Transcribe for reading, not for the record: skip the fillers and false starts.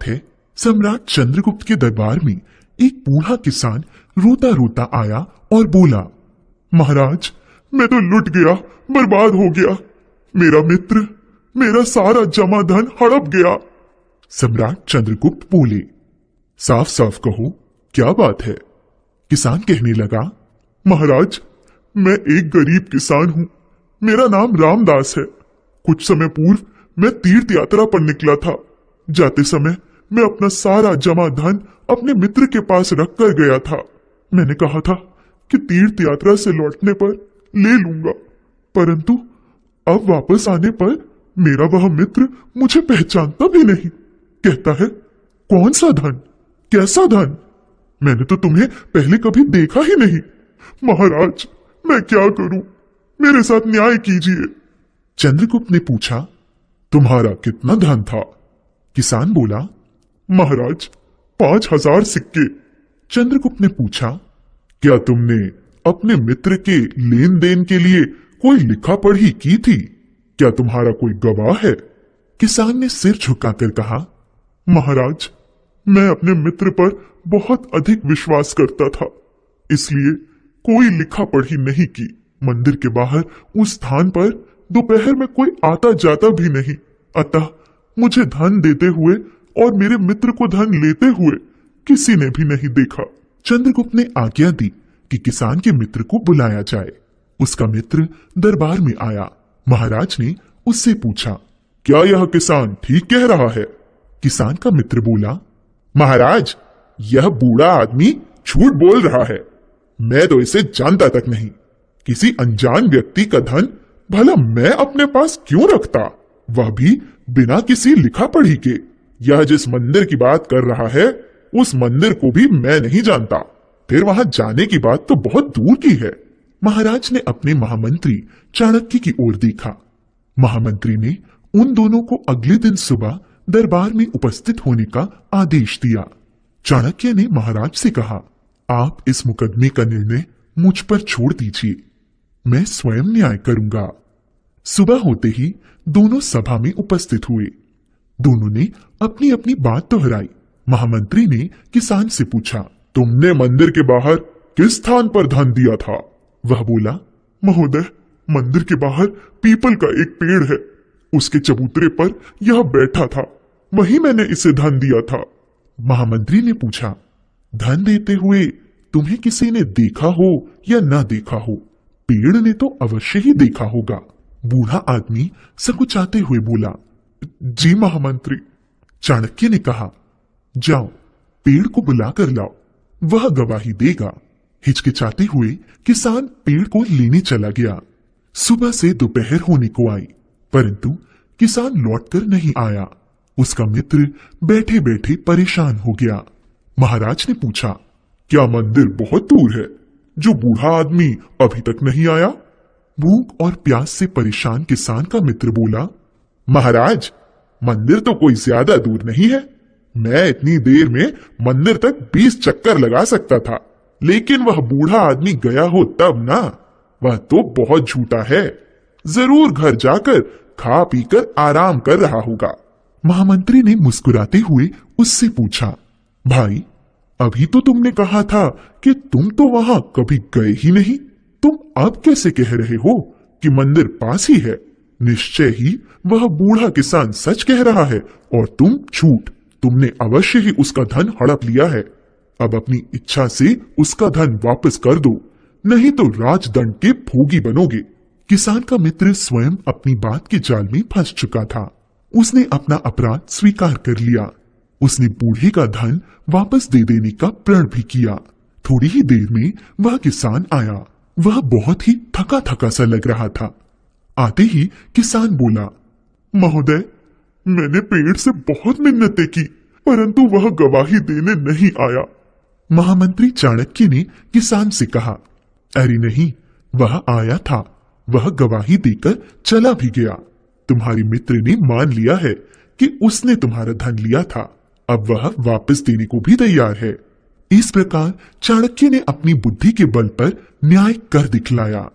बात है, सम्राट चंद्रगुप्त के दरबार में एक बूढ़ा किसान रोता रोता आया और बोला, महाराज, मैं तो लुट गया, बर्बाद हो गया। मेरा मित्र, मेरा सारा जमा धन हड़प गया। सम्राट चंद्रगुप्त बोले, साफ साफ कहो, क्या बात है? किसान कहने लगा, महाराज, मैं एक गरीब किसान हूं। मेरा नाम रामदास है। कुछ समय पूर्व मैं तीर्थ यात्रा पर निकला था। जाते समय मैं अपना सारा जमा धन अपने मित्र के पास रख कर गया था। मैंने कहा था कि तीर्थ यात्रा से लौटने पर ले लूंगा, परंतु अब वापस आने पर मेरा वह मित्र मुझे पहचानता भी नहीं। कहता है, कौन सा धन, कैसा धन? मैंने तो तुम्हें पहले कभी देखा ही नहीं। महाराज, मैं क्या करूं? मेरे साथ न्याय कीजिए। चंद्रगुप्त ने पूछा, तुम्हारा कितना धन था? किसान बोला, महाराज, 5000 सिक्के। चंद्रगुप्त ने पूछा, क्या तुमने अपने मित्र के लेन देन के लिए कोई लिखा पढ़ी की थी? क्या तुम्हारा कोई गवाह है? किसान ने सिर झुकाकर कहा, महाराज, मैं अपने मित्र पर बहुत अधिक विश्वास करता था, इसलिए कोई लिखा पढ़ी नहीं की। मंदिर के बाहर उस स्थान पर दोपहर में कोई आता जाता भी नहीं, अतः मुझे धन देते हुए और मेरे मित्र को धन लेते हुए किसी ने भी नहीं देखा। चंद्रगुप्त ने आज्ञा दी कि किसान के मित्र को बुलाया जाए। उसका मित्र दरबार में आया। महाराज ने उससे पूछा, क्या यह किसान ठीक कह रहा है? किसान का मित्र बोला, महाराज, यह बूढ़ा आदमी झूठ बोल रहा है। मैं तो इसे जानता तक नहीं। किसी अनजान व्यक्ति का धन भला मैं अपने पास क्यों रखता, वह भी बिना किसी लिखा पढ़ी के। यह जिस मंदिर की बात कर रहा है, उस मंदिर को भी मैं नहीं जानता। फिर वहां जाने की बात तो बहुत दूर की है। महाराज ने अपने महामंत्री चाणक्य की ओर देखा। महामंत्री ने उन दोनों को अगले दिन सुबह दरबार में उपस्थित होने का आदेश दिया। चाणक्य ने महाराज से कहा, आप इस मुकदमे का निर्णय मुझ पर छोड़ दीजिए, मैं स्वयं न्याय करूंगा। सुबह होते ही दोनों सभा में उपस्थित हुए। दोनों ने अपनी अपनी बात दोहराई। महामंत्री ने किसान से पूछा, तुमने मंदिर के बाहर किस स्थान पर धन दिया था? वह बोला, महोदय, मंदिर के बाहर पीपल का एक पेड़ है, उसके चबूतरे पर यह बैठा था, वहीं मैंने इसे धन दिया था। महामंत्री ने पूछा, धन देते हुए तुम्हें किसी ने देखा हो या ना देखा हो? पेड़ ने तो अवश्य ही देखा होगा। बूढ़ा आदमी सकुचाते हुए बोला, जी महामंत्री। चाणक्य ने कहा, जाओ पेड़ को बुला कर लाओ, वह गवाही देगा। हिचकिचाते हुए किसान पेड़ को लेने चला गया। सुबह से दोपहर होने को आई, परंतु किसान लौटकर नहीं आया। उसका मित्र बैठे बैठे परेशान हो गया। महाराज ने पूछा, क्या मंदिर बहुत दूर है, जो बूढ़ा आदमी अभी तक नहीं आया? भूख और प्यास से परेशान किसान का मित्र बोला, महाराज, मंदिर तो कोई ज्यादा दूर नहीं है। मैं इतनी देर में मंदिर तक 20 चक्कर लगा सकता था, लेकिन वह बूढ़ा आदमी गया हो तब ना। वह तो बहुत झूठा है, जरूर घर जाकर खा पीकर आराम कर रहा होगा। महामंत्री ने मुस्कुराते हुए उससे पूछा, भाई, अभी तो तुमने कहा था कि तुम तो वहां कभी गए ही नहीं, तुम अब कैसे कह रहे हो कि मंदिर पास ही है? निश्चय ही वह बूढ़ा किसान सच कह रहा है और तुम झूठ। तुमने अवश्य ही उसका धन हड़प लिया है। अब अपनी इच्छा से उसका धन वापस कर दो, नहीं तो राजदंड के भोगी बनोगे। किसान का मित्र स्वयं अपनी बात के जाल में फंस चुका था। उसने अपना अपराध स्वीकार कर लिया। उसने बूढ़े का धन वापस दे देने का प्रण भी किया। थोड़ी ही देर में वह किसान आया। वह बहुत ही थका थका सा लग रहा था। आते ही किसान बोला, महोदय, मैंने पेड़ से बहुत मिन्नतें की, परंतु वह गवाही देने नहीं आया। महामंत्री चाणक्य ने किसान से कहा, अरे नहीं, वह आया था, वह गवाही देकर चला भी गया। तुम्हारे मित्र ने मान लिया है कि उसने तुम्हारा धन लिया था, अब वह वापस देने को भी तैयार है। इस प्रकार चाणक्य ने अपनी बुद्धि के बल पर न्याय कर दिखलाया।